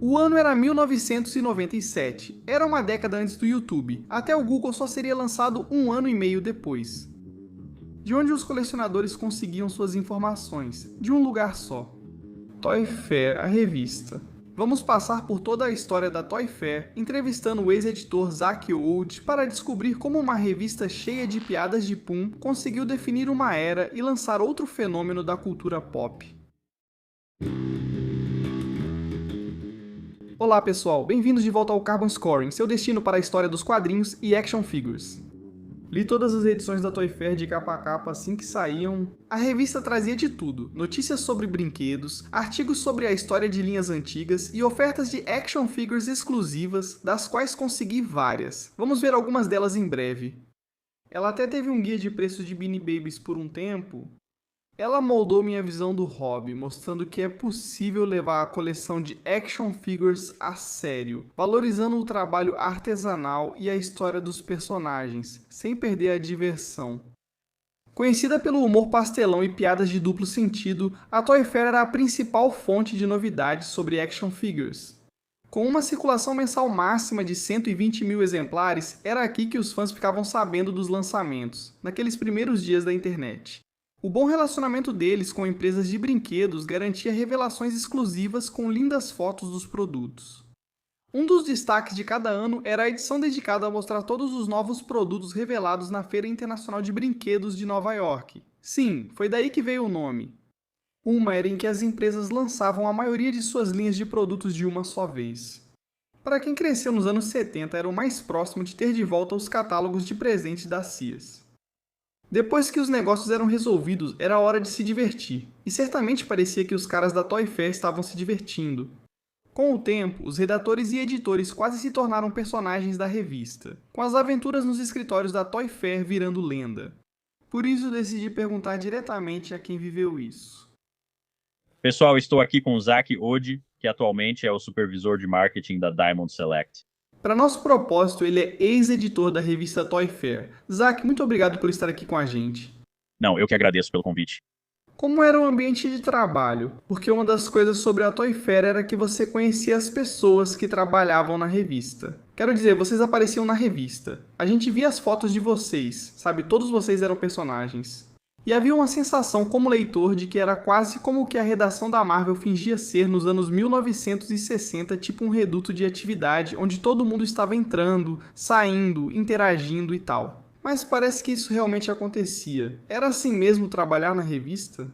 O ano era 1997, era uma década antes do YouTube, até o Google só seria lançado um ano e meio depois. De onde os colecionadores conseguiam suas informações? De um lugar só. Toy Fair, a revista. Vamos passar por toda a história da Toy Fair, entrevistando o ex-editor Zack Old para descobrir como uma revista cheia de piadas de pum conseguiu definir uma era e lançar outro fenômeno da cultura pop. Olá pessoal, bem-vindos de volta ao Carbon Scoring, seu destino para a história dos quadrinhos e action figures. Li todas as edições da Toy Fair de capa a capa assim que saíam. A revista trazia de tudo, notícias sobre brinquedos, artigos sobre a história de linhas antigas e ofertas de action figures exclusivas, das quais consegui várias. Vamos ver algumas delas em breve. Ela até teve um guia de preços de Beanie Babies por um tempo. Ela moldou minha visão do hobby, mostrando que é possível levar a coleção de action figures a sério, valorizando o trabalho artesanal e a história dos personagens, sem perder a diversão. Conhecida pelo humor pastelão e piadas de duplo sentido, a Toy Fair era a principal fonte de novidades sobre action figures. Com uma circulação mensal máxima de 120 mil exemplares, era aqui que os fãs ficavam sabendo dos lançamentos, naqueles primeiros dias da internet. O bom relacionamento deles com empresas de brinquedos garantia revelações exclusivas com lindas fotos dos produtos. Um dos destaques de cada ano era a edição dedicada a mostrar todos os novos produtos revelados na Feira Internacional de Brinquedos de Nova York. Sim, foi daí que veio o nome. Uma era em que as empresas lançavam a maioria de suas linhas de produtos de uma só vez. Para quem cresceu nos anos 70, era o mais próximo de ter de volta os catálogos de presentes da Sears. Depois que os negócios eram resolvidos, era hora de se divertir, e certamente parecia que os caras da Toy Fair estavam se divertindo. Com o tempo, os redatores e editores quase se tornaram personagens da revista, com as aventuras nos escritórios da Toy Fair virando lenda. Por isso decidi perguntar diretamente a quem viveu isso. Pessoal, estou aqui com o Zack Old, que atualmente é o supervisor de marketing da Diamond Select. Para nosso propósito, ele é ex-editor da revista Toy Fair. Zack, muito obrigado por estar aqui com a gente. Não, eu que agradeço pelo convite. Como era o ambiente de trabalho? Porque uma das coisas sobre a Toy Fair era que você conhecia as pessoas que trabalhavam na revista. Quero dizer, vocês apareciam na revista. A gente via as fotos de vocês, sabe? Todos vocês eram personagens. E havia uma sensação como leitor de que era quase como o que a redação da Marvel fingia ser nos anos 1960, tipo um reduto de atividade onde todo mundo estava entrando, saindo, interagindo e tal. Mas parece que isso realmente acontecia. Era assim mesmo trabalhar na revista?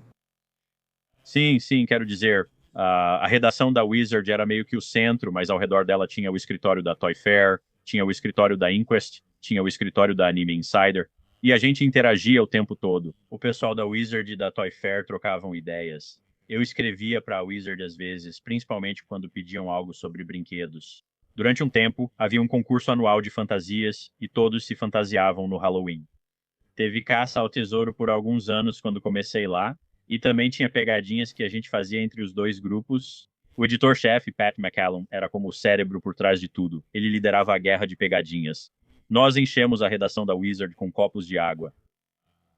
Sim, quero dizer, a redação da Wizard era meio que o centro, mas ao redor dela tinha o escritório da Toy Fair, tinha o escritório da Inquest, tinha o escritório da Anime Insider, e a gente interagia o tempo todo. O pessoal da Wizard e da Toy Fair trocavam ideias. Eu escrevia para a Wizard às vezes, principalmente quando pediam algo sobre brinquedos. Durante um tempo, havia um concurso anual de fantasias e todos se fantasiavam no Halloween. Teve caça ao tesouro por alguns anos quando comecei lá, e também tinha pegadinhas que a gente fazia entre os dois grupos. O editor-chefe, Pat McCallum, era como o cérebro por trás de tudo. Ele liderava a guerra de pegadinhas. Nós enchemos a redação da Wizard com copos de água.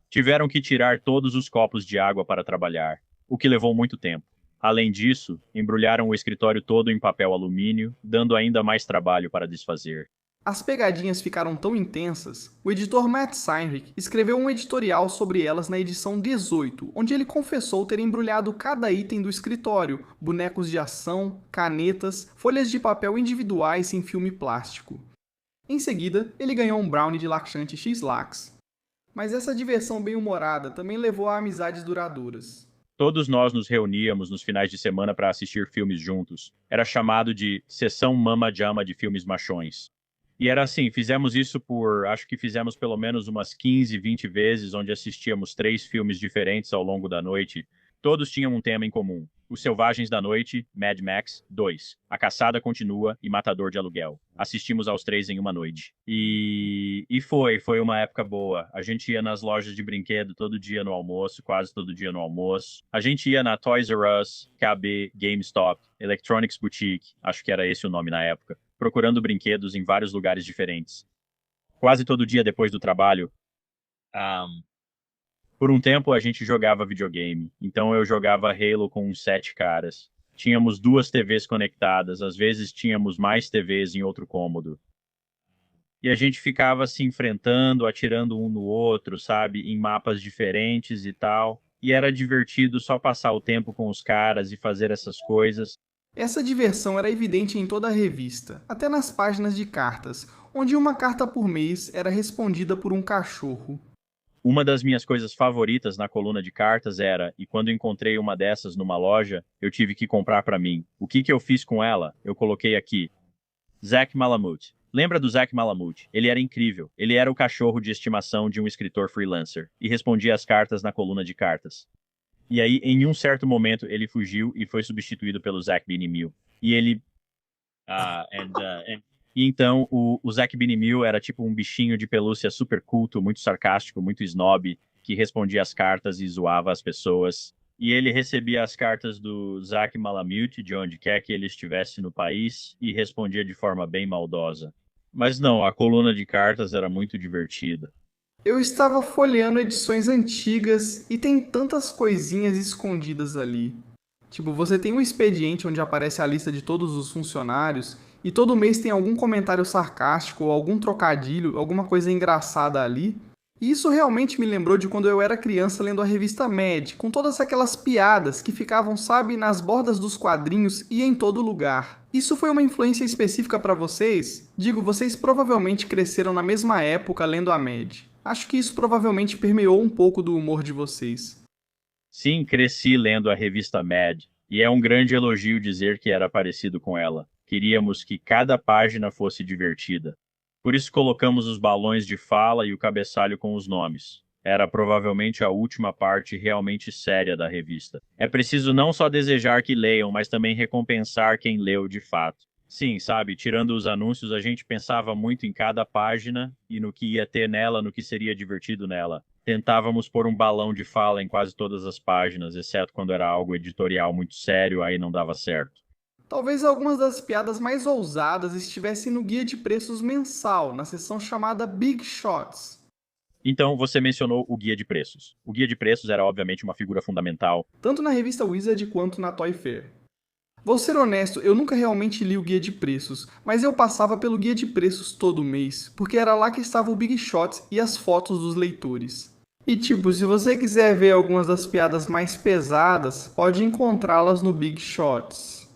Tiveram que tirar todos os copos de água para trabalhar, o que levou muito tempo. Além disso, embrulharam o escritório todo em papel alumínio, dando ainda mais trabalho para desfazer. As pegadinhas ficaram tão intensas, o editor Matt Seinrich escreveu um editorial sobre elas na edição 18, onde ele confessou ter embrulhado cada item do escritório, bonecos de ação, canetas, folhas de papel individuais em filme plástico. Em seguida, ele ganhou um brownie de laxante X-Lax. Mas essa diversão bem-humorada também levou a amizades duradouras. Todos nós nos reuníamos nos finais de semana para assistir filmes juntos. Era chamado de Sessão Mama Jama de Filmes Machões. E era assim, acho que fizemos pelo menos umas 15, 20 vezes, onde assistíamos 3 filmes diferentes ao longo da noite. Todos tinham um tema em comum. Os Selvagens da Noite, Mad Max 2, A Caçada Continua e Matador de Aluguel. Assistimos aos 3 em uma noite. Foi uma época boa. A gente ia nas lojas de brinquedo todo dia no almoço, quase todo dia no almoço. A gente ia na Toys R Us, KB, GameStop, Electronics Boutique, acho que era esse o nome na época, procurando brinquedos em vários lugares diferentes. Quase todo dia depois do trabalho, por um tempo a gente jogava videogame. Então eu jogava Halo com uns 7 caras. Tínhamos duas TVs conectadas, às vezes tínhamos mais TVs em outro cômodo. E a gente ficava se enfrentando, atirando um no outro, sabe, em mapas diferentes e tal. E era divertido só passar o tempo com os caras e fazer essas coisas. Essa diversão era evidente em toda a revista, até nas páginas de cartas, onde uma carta por mês era respondida por um cachorro. Uma das minhas coisas favoritas na coluna de cartas era, e quando encontrei uma dessas numa loja, eu tive que comprar para mim. O que eu fiz com ela? Eu coloquei aqui. Zach Malamute. Lembra do Zach Malamute? Ele era incrível. Ele era o cachorro de estimação de um escritor freelancer e respondia as cartas na coluna de cartas. E aí, em um certo momento, ele fugiu e foi substituído pelo Zach Binimill. E ele. E então, o Zach Binimill era tipo um bichinho de pelúcia super culto, muito sarcástico, muito snob, que respondia as cartas e zoava as pessoas. E ele recebia as cartas do Zach Malamute, de onde quer que ele estivesse no país, e respondia de forma bem maldosa. Mas não, a coluna de cartas era muito divertida. Eu estava folheando edições antigas e tem tantas coisinhas escondidas ali. Tipo, você tem um expediente onde aparece a lista de todos os funcionários e todo mês tem algum comentário sarcástico ou algum trocadilho, alguma coisa engraçada ali. E isso realmente me lembrou de quando eu era criança lendo a revista Mad, com todas aquelas piadas que ficavam, sabe, nas bordas dos quadrinhos e em todo lugar. Isso foi uma influência específica para vocês? Digo, vocês provavelmente cresceram na mesma época lendo a Mad. Acho que isso provavelmente permeou um pouco do humor de vocês. Sim, cresci lendo a revista Mad, e é um grande elogio dizer que era parecido com ela. Queríamos que cada página fosse divertida. Por isso colocamos os balões de fala e o cabeçalho com os nomes. Era provavelmente a última parte realmente séria da revista. É preciso não só desejar que leiam, mas também recompensar quem leu de fato. Sim, sabe, tirando os anúncios, a gente pensava muito em cada página e no que ia ter nela, no que seria divertido nela. Tentávamos pôr um balão de fala em quase todas as páginas, exceto quando era algo editorial muito sério, aí não dava certo. Talvez algumas das piadas mais ousadas estivessem no guia de preços mensal, na seção chamada Big Shots. Então, você mencionou o guia de preços. O guia de preços era, obviamente, uma figura fundamental. Tanto na revista Wizard quanto na Toy Fair. Vou ser honesto, eu nunca realmente li o guia de preços, mas eu passava pelo guia de preços todo mês, porque era lá que estava o Big Shots e as fotos dos leitores. E tipo, se você quiser ver algumas das piadas mais pesadas, pode encontrá-las no Big Shots.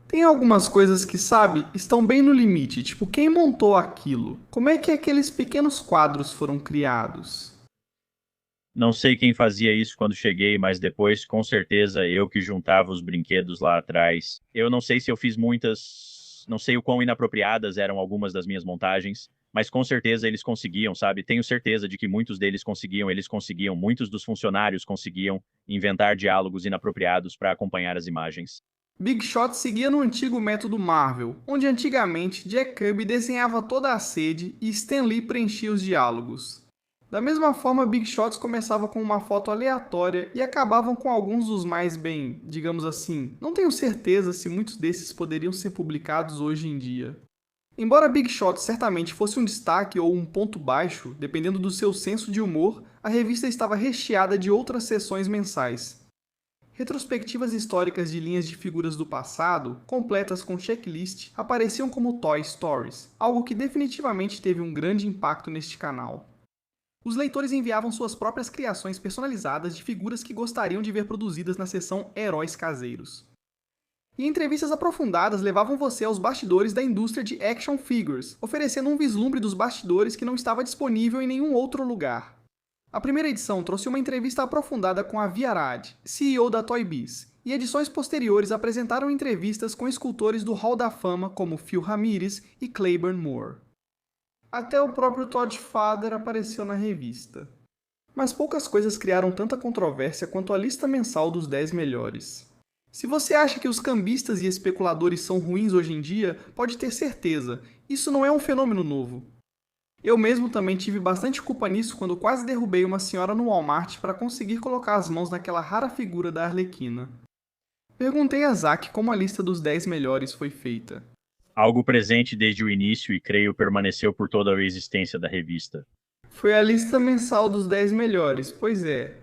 Tem algumas coisas que, sabe, estão bem no limite, tipo, quem montou aquilo? Como é que aqueles pequenos quadros foram criados? Não sei quem fazia isso quando cheguei, mas depois, com certeza, eu que juntava os brinquedos lá atrás. Eu não sei se eu fiz muitas. Não sei o quão inapropriadas eram algumas das minhas montagens, mas com certeza eles conseguiam, sabe? Tenho certeza de que muitos deles conseguiam, muitos dos funcionários conseguiam inventar diálogos inapropriados para acompanhar as imagens. Big Shot seguia no antigo método Marvel, onde antigamente Jack Kirby desenhava toda a sede e Stan Lee preenchia os diálogos. Da mesma forma, Big Shots começava com uma foto aleatória e acabavam com alguns dos mais bem, digamos assim. Não tenho certeza se muitos desses poderiam ser publicados hoje em dia. Embora Big Shot certamente fosse um destaque ou um ponto baixo, dependendo do seu senso de humor, a revista estava recheada de outras seções mensais. Retrospectivas históricas de linhas de figuras do passado, completas com checklist, apareciam como Toy Stories, algo que definitivamente teve um grande impacto neste canal. Os leitores enviavam suas próprias criações personalizadas de figuras que gostariam de ver produzidas na seção Heróis Caseiros. E entrevistas aprofundadas levavam você aos bastidores da indústria de action figures, oferecendo um vislumbre dos bastidores que não estava disponível em nenhum outro lugar. A primeira edição trouxe uma entrevista aprofundada com a Viarad, CEO da Toy Biz, e edições posteriores apresentaram entrevistas com escultores do Hall da Fama como Phil Ramirez e Claiborne Moore. Até o próprio Todd Father apareceu na revista. Mas poucas coisas criaram tanta controvérsia quanto a lista mensal dos 10 melhores. Se você acha que os cambistas e especuladores são ruins hoje em dia, pode ter certeza, isso não é um fenômeno novo. Eu mesmo também tive bastante culpa nisso quando quase derrubei uma senhora no Walmart para conseguir colocar as mãos naquela rara figura da Arlequina. Perguntei a Zack como a lista dos 10 melhores foi feita. Algo presente desde o início e creio permaneceu por toda a existência da revista. Foi a lista mensal dos 10 melhores, pois é.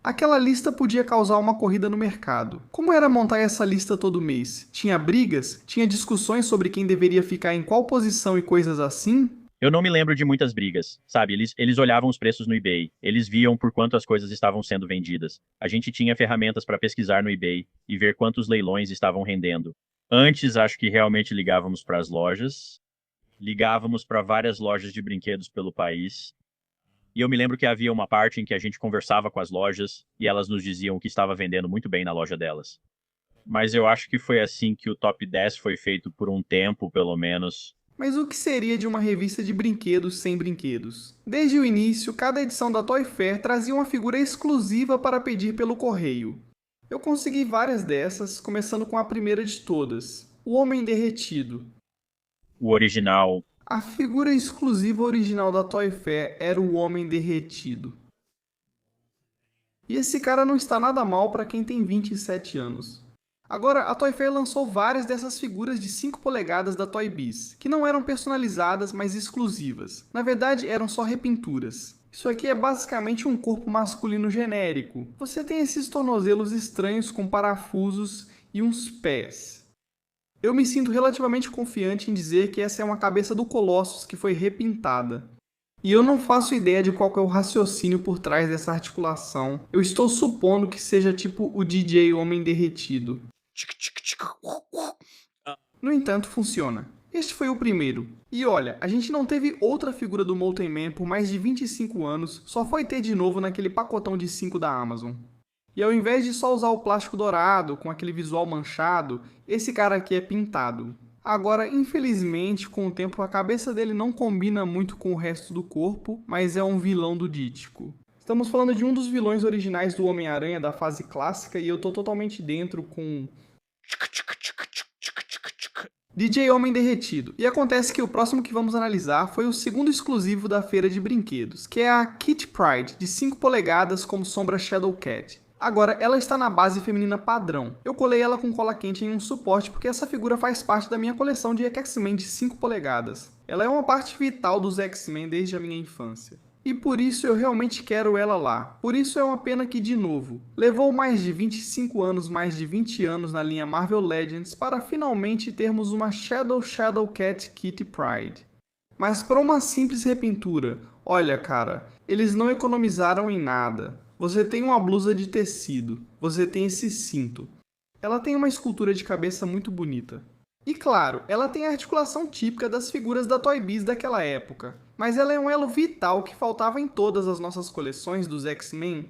Aquela lista podia causar uma corrida no mercado. Como era montar essa lista todo mês? Tinha brigas? Tinha discussões sobre quem deveria ficar em qual posição e coisas assim? Eu não me lembro de muitas brigas, sabe? Eles olhavam os preços no eBay, eles viam por quanto as coisas estavam sendo vendidas. A gente tinha ferramentas para pesquisar no eBay e ver quantos leilões estavam rendendo. Antes, acho que realmente ligávamos para as lojas, ligávamos para várias lojas de brinquedos pelo país. E eu me lembro que havia uma parte em que a gente conversava com as lojas e elas nos diziam que estava vendendo muito bem na loja delas. Mas eu acho que foi assim que o top 10 foi feito por um tempo, pelo menos. Mas o que seria de uma revista de brinquedos sem brinquedos? Desde o início, cada edição da Toy Fair trazia uma figura exclusiva para pedir pelo correio. Eu consegui várias dessas, começando com a primeira de todas, o Homem Derretido. O original. A figura exclusiva original da Toy Fair era o Homem Derretido. E esse cara não está nada mal para quem tem 27 anos. Agora, a Toy Fair lançou várias dessas figuras de 5 polegadas da Toy Biz, que não eram personalizadas, mas exclusivas. Na verdade, eram só repinturas. Isso aqui é basicamente um corpo masculino genérico. Você tem esses tornozelos estranhos com parafusos e uns pés. Eu me sinto relativamente confiante em dizer que essa é uma cabeça do Colossus que foi repintada. E eu não faço ideia de qual é o raciocínio por trás dessa articulação. Eu estou supondo que seja tipo o DJ Homem Derretido. No entanto, funciona. Este foi o primeiro. E olha, a gente não teve outra figura do Molten Man por mais de 25 anos, só foi ter de novo naquele pacotão de 5 da Amazon. E ao invés de só usar o plástico dourado, com aquele visual manchado, esse cara aqui é pintado. Agora, infelizmente, com o tempo a cabeça dele não combina muito com o resto do corpo, mas é um vilão do Dítico. Estamos falando de um dos vilões originais do Homem-Aranha da fase clássica e eu tô totalmente dentro com DJ Homem Derretido. E acontece que o próximo que vamos analisar foi o segundo exclusivo da feira de brinquedos, que é a Kitty Pryde, de 5 polegadas como sombra Shadow Cat. Agora, ela está na base feminina padrão. Eu colei ela com cola quente em um suporte porque essa figura faz parte da minha coleção de X-Men de 5 polegadas. Ela é uma parte vital dos X-Men desde a minha infância. E por isso eu realmente quero ela lá. Por isso é uma pena que, de novo, levou mais de 25 anos, mais de 20 anos na linha Marvel Legends para finalmente termos uma Shadow Cat Kitty Pryde. Mas para uma simples repintura, olha cara, eles não economizaram em nada. Você tem uma blusa de tecido, você tem esse cinto. Ela tem uma escultura de cabeça muito bonita. E claro, ela tem a articulação típica das figuras da Toy Biz daquela época. Mas ela é um elo vital que faltava em todas as nossas coleções dos X-Men.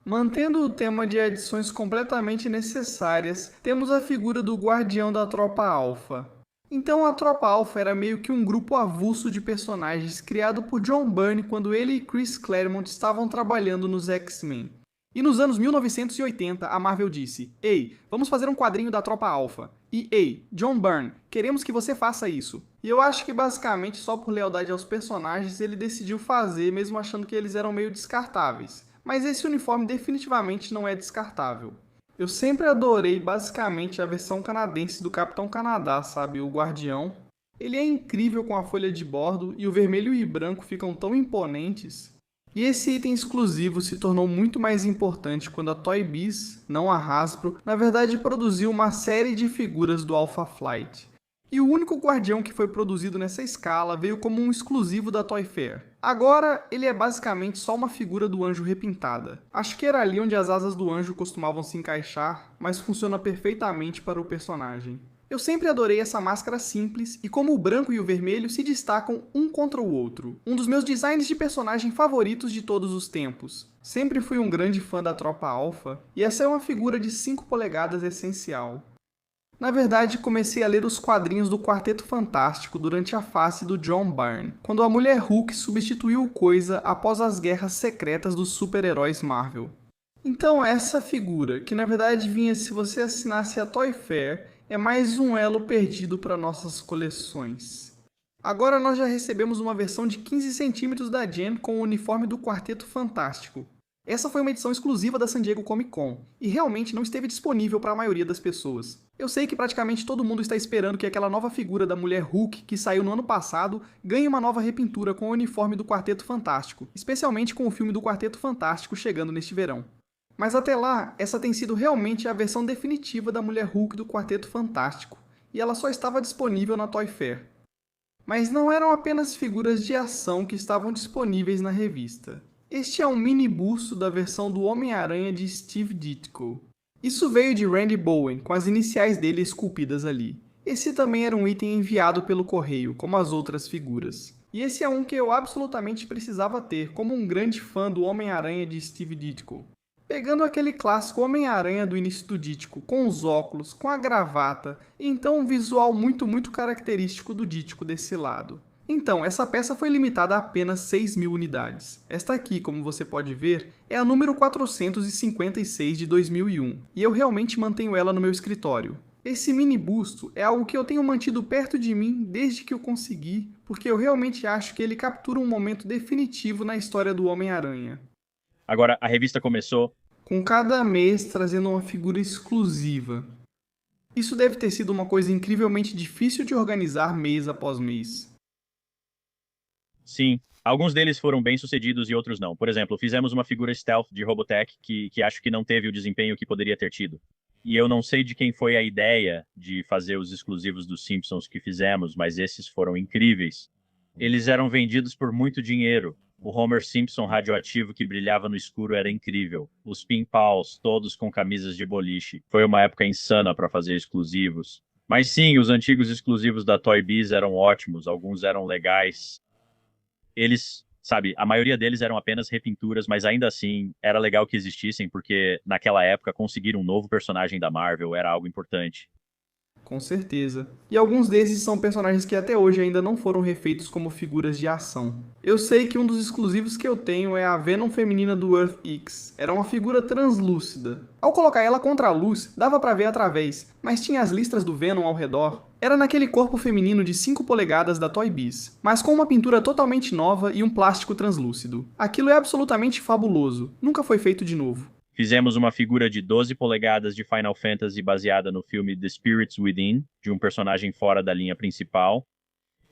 Mantendo o tema de adições completamente necessárias, temos a figura do Guardião da Tropa Alpha. Então a Tropa Alpha era meio que um grupo avulso de personagens criado por John Byrne quando ele e Chris Claremont estavam trabalhando nos X-Men. E nos anos 1980 a Marvel disse: "Ei, vamos fazer um quadrinho da Tropa Alpha. E ei, John Byrne, queremos que você faça isso." E eu acho que basicamente só por lealdade aos personagens ele decidiu fazer, mesmo achando que eles eram meio descartáveis. Mas esse uniforme definitivamente não é descartável. Eu sempre adorei basicamente a versão canadense do Capitão Canadá, sabe? O Guardião. Ele é incrível com a folha de bordo e o vermelho e branco ficam tão imponentes. E esse item exclusivo se tornou muito mais importante quando a Toy Biz, não a Hasbro, na verdade produziu uma série de figuras do Alpha Flight. E o único Guardião que foi produzido nessa escala veio como um exclusivo da Toy Fair. Agora, ele é basicamente só uma figura do anjo repintada. Acho que era ali onde as asas do anjo costumavam se encaixar, mas funciona perfeitamente para o personagem. Eu sempre adorei essa máscara simples e como o branco e o vermelho se destacam um contra o outro. Um dos meus designs de personagem favoritos de todos os tempos. Sempre fui um grande fã da Tropa Alpha e essa é uma figura de 5 polegadas essencial. Na verdade, comecei a ler os quadrinhos do Quarteto Fantástico durante a fase do John Byrne, quando a Mulher Hulk substituiu o Coisa após as guerras secretas dos super-heróis Marvel. Então essa figura, que na verdade vinha se você assinasse a Toy Fair, é mais um elo perdido para nossas coleções. Agora nós já recebemos uma versão de 15 cm da Jen com o uniforme do Quarteto Fantástico. Essa foi uma edição exclusiva da San Diego Comic Con, e realmente não esteve disponível para a maioria das pessoas. Eu sei que praticamente todo mundo está esperando que aquela nova figura da Mulher Hulk, que saiu no ano passado, ganhe uma nova repintura com o uniforme do Quarteto Fantástico, especialmente com o filme do Quarteto Fantástico chegando neste verão. Mas até lá, essa tem sido realmente a versão definitiva da Mulher Hulk do Quarteto Fantástico, e ela só estava disponível na Toy Fair. Mas não eram apenas figuras de ação que estavam disponíveis na revista. Este é um mini busto da versão do Homem-Aranha de Steve Ditko. Isso veio de Randy Bowen, com as iniciais dele esculpidas ali. Esse também era um item enviado pelo correio, como as outras figuras. E esse é um que eu absolutamente precisava ter, como um grande fã do Homem-Aranha de Steve Ditko. Pegando aquele clássico Homem-Aranha do início do Ditko, com os óculos, com a gravata, e então um visual muito característico do Ditko desse lado. Então, essa peça foi limitada a apenas 6.000 unidades. Esta aqui, como você pode ver, é a número 456 de 2001, e eu realmente mantenho ela no meu escritório. Esse mini busto é algo que eu tenho mantido perto de mim desde que eu consegui, porque eu realmente acho que ele captura um momento definitivo na história do Homem-Aranha. Agora, a revista começou Com cada mês trazendo uma figura exclusiva. Isso deve ter sido uma coisa incrivelmente difícil de organizar mês após mês. Sim, alguns deles foram bem sucedidos e outros não. Por exemplo, fizemos uma figura stealth de Robotech que acho que não teve o desempenho que poderia ter tido. E eu não sei de quem foi a ideia de fazer os exclusivos dos Simpsons que fizemos, mas esses foram incríveis. Eles eram vendidos por muito dinheiro. O Homer Simpson radioativo que brilhava no escuro era incrível. Os Pin-Pals, todos com camisas de boliche. Foi uma época insana para fazer exclusivos. Mas sim, os antigos exclusivos da Toy Biz eram ótimos, alguns eram legais. Eles, sabe, a maioria deles eram apenas repinturas, mas ainda assim era legal que existissem, porque naquela época conseguir um novo personagem da Marvel era algo importante. Com certeza. E alguns desses são personagens que até hoje ainda não foram refeitos como figuras de ação. Eu sei que um dos exclusivos que eu tenho é a Venom feminina do Earth X. Era uma figura translúcida. Ao colocar ela contra a luz, dava pra ver através, mas tinha as listras do Venom ao redor. Era naquele corpo feminino de 5 polegadas da Toy Biz, mas com uma pintura totalmente nova e um plástico translúcido. Aquilo é absolutamente fabuloso. Nunca foi feito de novo. Fizemos uma figura de 12 polegadas de Final Fantasy baseada no filme The Spirits Within, de um personagem fora da linha principal.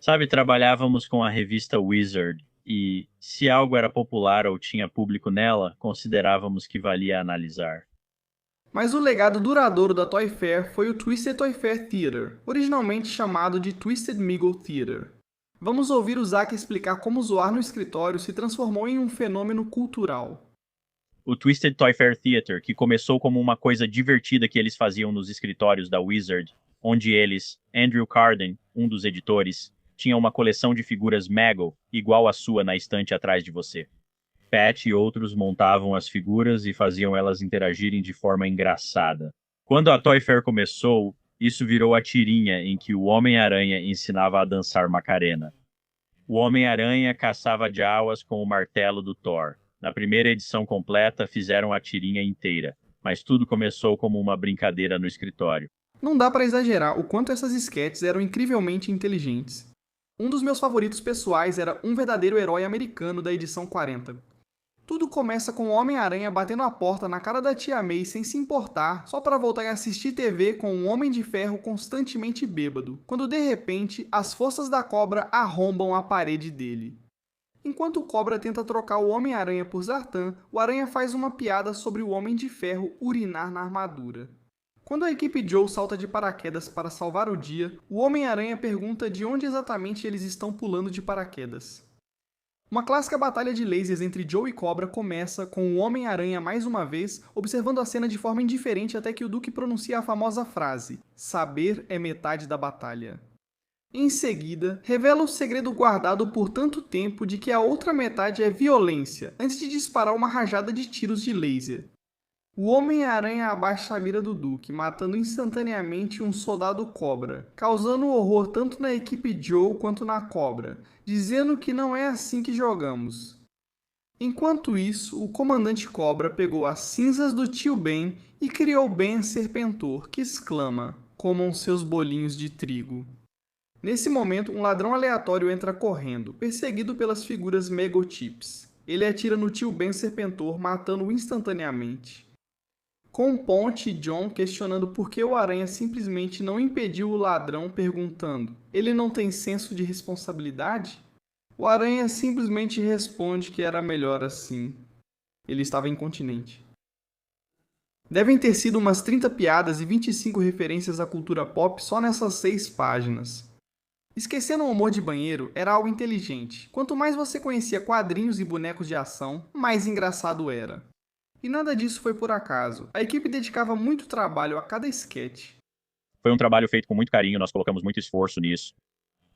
Sabe, trabalhávamos com a revista Wizard, e se algo era popular ou tinha público nela, considerávamos que valia analisar. Mas o legado duradouro da Toy Fair foi o Twisted Toy Fair Theater, originalmente chamado de Twisted Meagle Theater. Vamos ouvir o Zack explicar como zoar no escritório se transformou em um fenômeno cultural. O Twisted Toy Fair Theater, que começou como uma coisa divertida que eles faziam nos escritórios da Wizard, onde eles, Andrew Carden, um dos editores, tinha uma coleção de figuras Meagle, igual à sua na estante atrás de você. Pat e outros montavam as figuras e faziam elas interagirem de forma engraçada. Quando a Toy Fair começou, isso virou a tirinha em que o Homem-Aranha ensinava a dançar Macarena. O Homem-Aranha caçava Jawas com o martelo do Thor. Na primeira edição completa, fizeram a tirinha inteira, mas tudo começou como uma brincadeira no escritório. Não dá pra exagerar o quanto essas esquetes eram incrivelmente inteligentes. Um dos meus favoritos pessoais era Um Verdadeiro Herói Americano da edição 40. Tudo começa com o Homem-Aranha batendo a porta na cara da Tia May sem se importar, só para voltar a assistir TV com um Homem de Ferro constantemente bêbado, quando de repente as forças da Cobra arrombam a parede dele. Enquanto o Cobra tenta trocar o Homem-Aranha por Zartan, o Aranha faz uma piada sobre o Homem de Ferro urinar na armadura. Quando a equipe Joe salta de paraquedas para salvar o dia, o Homem-Aranha pergunta de onde exatamente eles estão pulando de paraquedas. Uma clássica batalha de lasers entre Joe e Cobra começa com o Homem-Aranha mais uma vez observando a cena de forma indiferente até que o Duque pronuncia a famosa frase: "Saber é metade da batalha". Em seguida, revela o segredo guardado por tanto tempo de que a outra metade é violência, antes de disparar uma rajada de tiros de laser. O Homem-Aranha abaixa a mira do Duque, matando instantaneamente um soldado Cobra, causando horror tanto na equipe Joe quanto na Cobra, dizendo que não é assim que jogamos. Enquanto isso, o comandante Cobra pegou as cinzas do tio Ben e criou Ben Serpentor, que exclama: "Comam seus bolinhos de trigo". Nesse momento, um ladrão aleatório entra correndo, perseguido pelas figuras Megochips. Ele atira no tio Ben Serpentor, matando-o instantaneamente. Com Ponte e John questionando por que o Aranha simplesmente não impediu o ladrão, perguntando: "Ele não tem senso de responsabilidade?" O Aranha simplesmente responde que era melhor assim. Ele estava incontinente. Devem ter sido umas 30 piadas e 25 referências à cultura pop só nessas 6 páginas. Esquecendo o humor de banheiro, era algo inteligente. Quanto mais você conhecia quadrinhos e bonecos de ação, mais engraçado era. E nada disso foi por acaso. A equipe dedicava muito trabalho a cada sketch. Foi um trabalho feito com muito carinho, nós colocamos muito esforço nisso.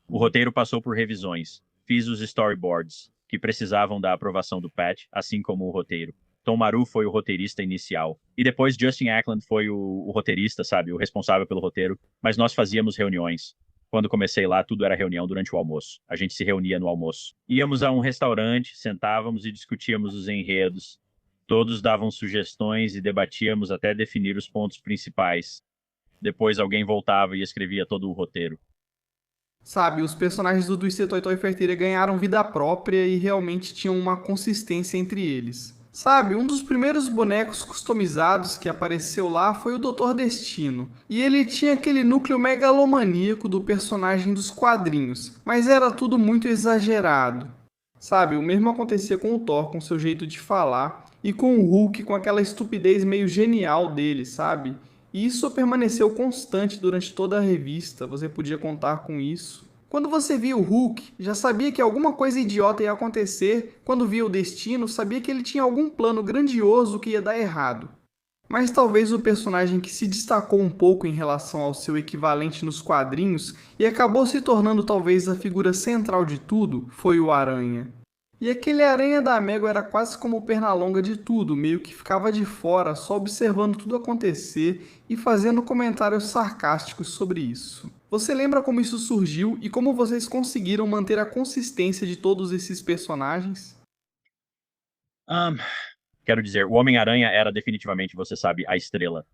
O roteiro passou por revisões. Fiz os storyboards, que precisavam da aprovação do Pat, assim como o roteiro. Tom Maru foi o roteirista inicial. E depois Justin Ackland foi o roteirista, sabe? O responsável pelo roteiro. Mas nós fazíamos reuniões. Quando comecei lá, tudo era reunião durante o almoço. A gente se reunia no almoço. Íamos a um restaurante, sentávamos e discutíamos os enredos. Todos davam sugestões e debatíamos até definir os pontos principais. Depois alguém voltava e escrevia todo o roteiro. Sabe, os personagens do Twisted Toy Toy Fair ganharam vida própria e realmente tinham uma consistência entre eles. Sabe, um dos primeiros bonecos customizados que apareceu lá foi o Doutor Destino, e ele tinha aquele núcleo megalomaníaco do personagem dos quadrinhos, mas era tudo muito exagerado. Sabe, o mesmo acontecia com o Thor, com seu jeito de falar, e com o Hulk, com aquela estupidez meio genial dele, sabe? E isso permaneceu constante durante toda a revista, você podia contar com isso. Quando você via o Hulk, já sabia que alguma coisa idiota ia acontecer. Quando via o Destino, sabia que ele tinha algum plano grandioso que ia dar errado. Mas talvez o personagem que se destacou um pouco em relação ao seu equivalente nos quadrinhos e acabou se tornando talvez a figura central de tudo foi o Aranha. E aquele Aranha da Mego era quase como o Pernalonga de tudo, meio que ficava de fora, só observando tudo acontecer e fazendo comentários sarcásticos sobre isso. Você lembra como isso surgiu e como vocês conseguiram manter a consistência de todos esses personagens? Um, Quero dizer, o Homem-Aranha era definitivamente, você sabe, a estrela.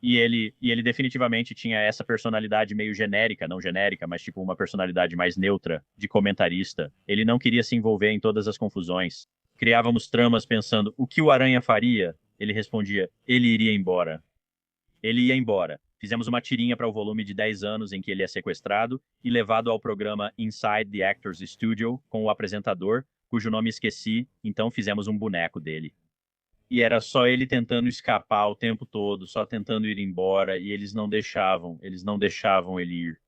E ele definitivamente tinha essa personalidade meio genérica, não genérica, mas tipo uma personalidade mais neutra, de comentarista. Ele não queria se envolver em todas as confusões. Criávamos tramas pensando, o que o Aranha faria? Ele respondia, ele iria embora. Ele ia embora. Fizemos uma tirinha para o volume de 10 anos em que ele é sequestrado e levado ao programa Inside the Actors Studio com o apresentador, cujo nome esqueci, então fizemos um boneco dele. E era só ele tentando escapar o tempo todo, só tentando ir embora, e eles não deixavam ele ir.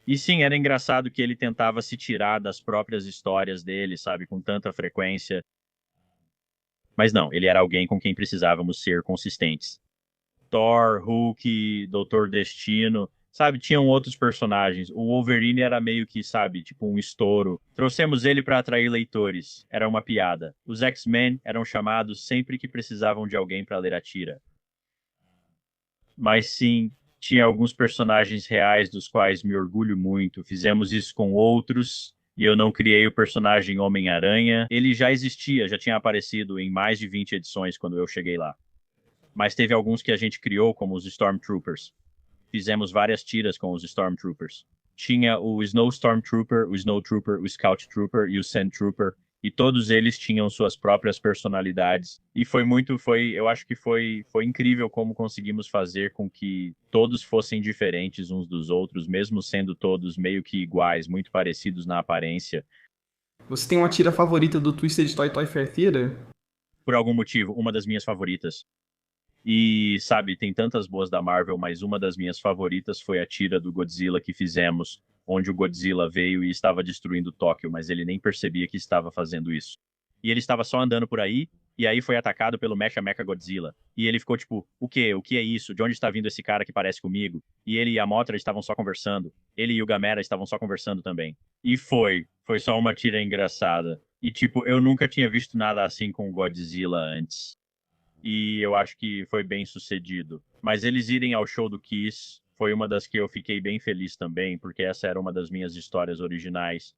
E sim, era engraçado que ele tentava se tirar das próprias histórias dele, sabe, com tanta frequência. Mas não, ele era alguém com quem precisávamos ser consistentes. Thor, Hulk, Doutor Destino, sabe, tinham outros personagens. O Wolverine era meio que, sabe, tipo um estouro. Trouxemos ele para atrair leitores. Era uma piada. Os X-Men eram chamados sempre que precisavam de alguém para ler a tira. Mas sim, tinha alguns personagens reais dos quais me orgulho muito. Fizemos isso com outros. E eu não criei o personagem Homem-Aranha. Ele já existia, já tinha aparecido em mais de 20 edições quando eu cheguei lá. Mas teve alguns que a gente criou, como os Stormtroopers. Fizemos várias tiras com os Stormtroopers. Tinha o Snow Stormtrooper, o Snow Trooper, o Scout Trooper e o Sand Trooper, e todos eles tinham suas próprias personalidades. E eu acho que foi incrível como conseguimos fazer com que todos fossem diferentes uns dos outros, mesmo sendo todos meio que iguais, muito parecidos na aparência. Você tem uma tira favorita do Twisted Toy Toy Fair Theater? Por algum motivo, uma das minhas favoritas. E, sabe, tem tantas boas da Marvel, mas uma das minhas favoritas foi a tira do Godzilla que fizemos, onde o Godzilla veio e estava destruindo Tóquio, mas ele nem percebia que estava fazendo isso. E ele estava só andando por aí, e aí foi atacado pelo Mecha Mecha Godzilla. E ele ficou tipo, o quê? O que é isso? De onde está vindo esse cara que parece comigo? E ele e a Mothra estavam só conversando. Ele e o Gamera estavam só conversando também. E foi só uma tira engraçada. E tipo, eu nunca tinha visto nada assim com o Godzilla antes. E eu acho que foi bem sucedido. Mas eles irem ao show do Kiss foi uma das que eu fiquei bem feliz também, porque essa era uma das minhas histórias originais.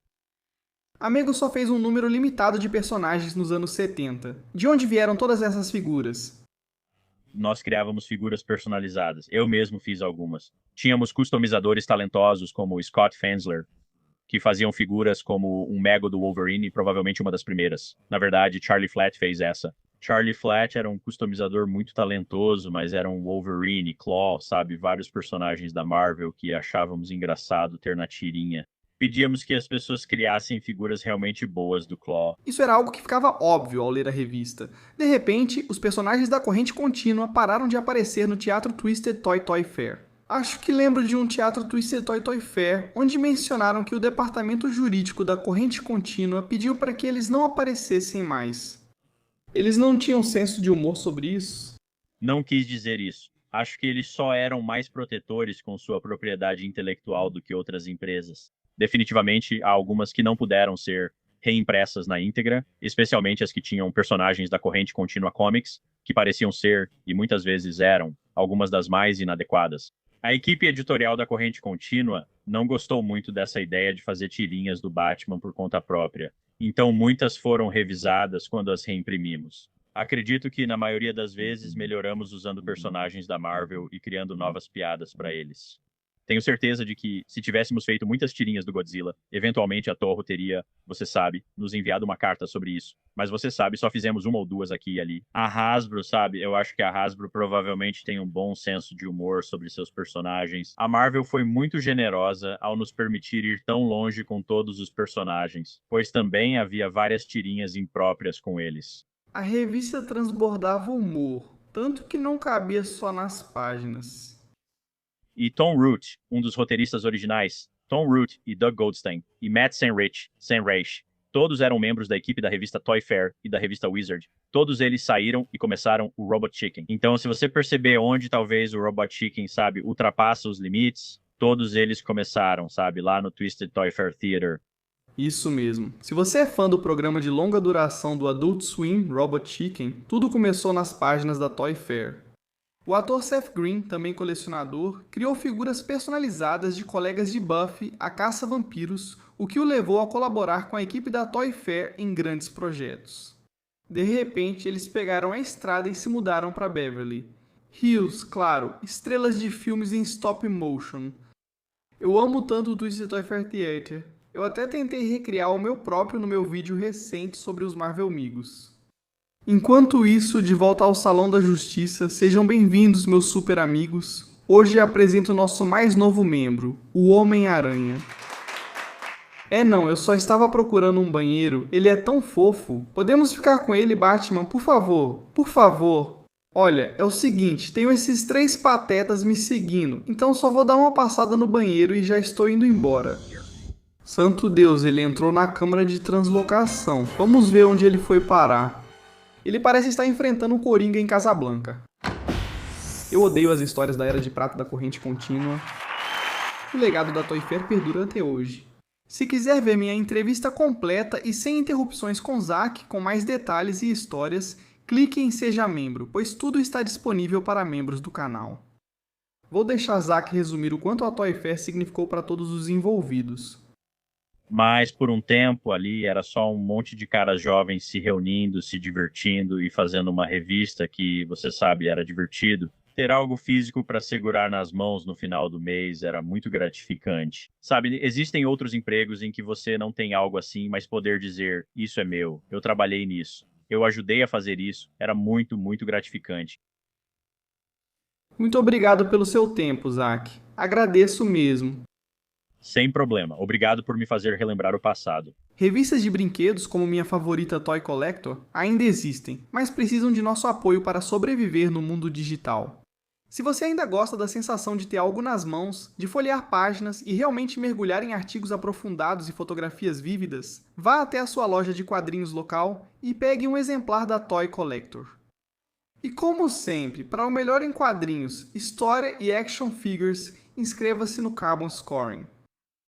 A Mego só fez um número limitado de personagens nos anos 70. De onde vieram todas essas figuras? Nós criávamos figuras personalizadas. Eu mesmo fiz algumas. Tínhamos customizadores talentosos como o Scott Fensler, que faziam figuras como um Mego do Wolverine, provavelmente uma das primeiras. Na verdade, Charlie Flatt fez essa. Charlie Flatt era um customizador muito talentoso, mas era um Wolverine, Claw, sabe? Vários personagens da Marvel que achávamos engraçado ter na tirinha. Pedíamos que as pessoas criassem figuras realmente boas do Claw. Isso era algo que ficava óbvio ao ler a revista. De repente, os personagens da corrente contínua pararam de aparecer no Teatro Twisted Toy Toy Fair. Acho que lembro de um Teatro Twisted Toy Toy Fair, onde mencionaram que o departamento jurídico da corrente contínua pediu para que eles não aparecessem mais. Eles não tinham senso de humor sobre isso? Não quis dizer isso. Acho que eles só eram mais protetores com sua propriedade intelectual do que outras empresas. Definitivamente, há algumas que não puderam ser reimpressas na íntegra, especialmente as que tinham personagens da corrente contínua Comics, que pareciam ser, e muitas vezes eram, algumas das mais inadequadas. A equipe editorial da corrente contínua não gostou muito dessa ideia de fazer tirinhas do Batman por conta própria, então muitas foram revisadas quando as reimprimimos. Acredito que, na maioria das vezes, melhoramos usando personagens da Marvel e criando novas piadas para eles. Tenho certeza de que, se tivéssemos feito muitas tirinhas do Godzilla, eventualmente a Toho teria, você sabe, nos enviado uma carta sobre isso. Mas você sabe, só fizemos uma ou duas aqui e ali. A Hasbro, sabe, eu acho que a Hasbro provavelmente tem um bom senso de humor sobre seus personagens. A Marvel foi muito generosa ao nos permitir ir tão longe com todos os personagens, pois também havia várias tirinhas impróprias com eles. A revista transbordava humor, tanto que não cabia só nas páginas. E Tom Root, um dos roteiristas originais, Tom Root e Doug Goldstein, e Matt Senreich, todos eram membros da equipe da revista Toy Fair e da revista Wizard. Todos eles saíram e começaram o Robot Chicken. Então, se você perceber onde talvez o Robot Chicken, sabe, ultrapassa os limites, todos eles começaram, sabe, lá no Twisted Toy Fair Theater. Isso mesmo. Se você é fã do programa de longa duração do Adult Swim, Robot Chicken, tudo começou nas páginas da Toy Fair. O ator Seth Green, também colecionador, criou figuras personalizadas de colegas de Buffy a caça-vampiros, o que o levou a colaborar com a equipe da Toy Fair em grandes projetos. De repente, eles pegaram a estrada e se mudaram para Beverly Hills, claro, estrelas de filmes em stop motion. Eu amo tanto o Twisted Toy Fair Theater. Eu até tentei recriar o meu próprio no meu vídeo recente sobre os Marvel Amigos. Enquanto isso, de volta ao Salão da Justiça, sejam bem-vindos, meus super amigos. Hoje apresento o nosso mais novo membro, o Homem-Aranha. Não, eu só estava procurando um banheiro, ele é tão fofo. Podemos ficar com ele, Batman, por favor, por favor. Olha, é o seguinte, tenho esses 3 patetas me seguindo, então só vou dar uma passada no banheiro e já estou indo embora. Santo Deus, ele entrou na câmara de translocação. Vamos ver onde ele foi parar. Ele parece estar enfrentando o Coringa em Casablanca. Eu odeio as histórias da Era de Prata da corrente contínua. O legado da Toy Fair perdura até hoje. Se quiser ver minha entrevista completa e sem interrupções com Zack, com mais detalhes e histórias, clique em Seja Membro, pois tudo está disponível para membros do canal. Vou deixar Zack resumir o quanto a Toy Fair significou para todos os envolvidos. Mas por um tempo ali era só um monte de caras jovens se reunindo, se divertindo e fazendo uma revista que, você sabe, era divertido. Ter algo físico para segurar nas mãos no final do mês era muito gratificante. Sabe, existem outros empregos em que você não tem algo assim, mas poder dizer, isso é meu, eu trabalhei nisso, eu ajudei a fazer isso, era muito, muito gratificante. Muito obrigado pelo seu tempo, Zack. Agradeço mesmo. Sem problema. Obrigado por me fazer relembrar o passado. Revistas de brinquedos, como minha favorita Toy Collector, ainda existem, mas precisam de nosso apoio para sobreviver no mundo digital. Se você ainda gosta da sensação de ter algo nas mãos, de folhear páginas e realmente mergulhar em artigos aprofundados e fotografias vívidas, vá até a sua loja de quadrinhos local e pegue um exemplar da Toy Collector. E como sempre, para o melhor em quadrinhos, história e action figures, inscreva-se no Carbon Scoring.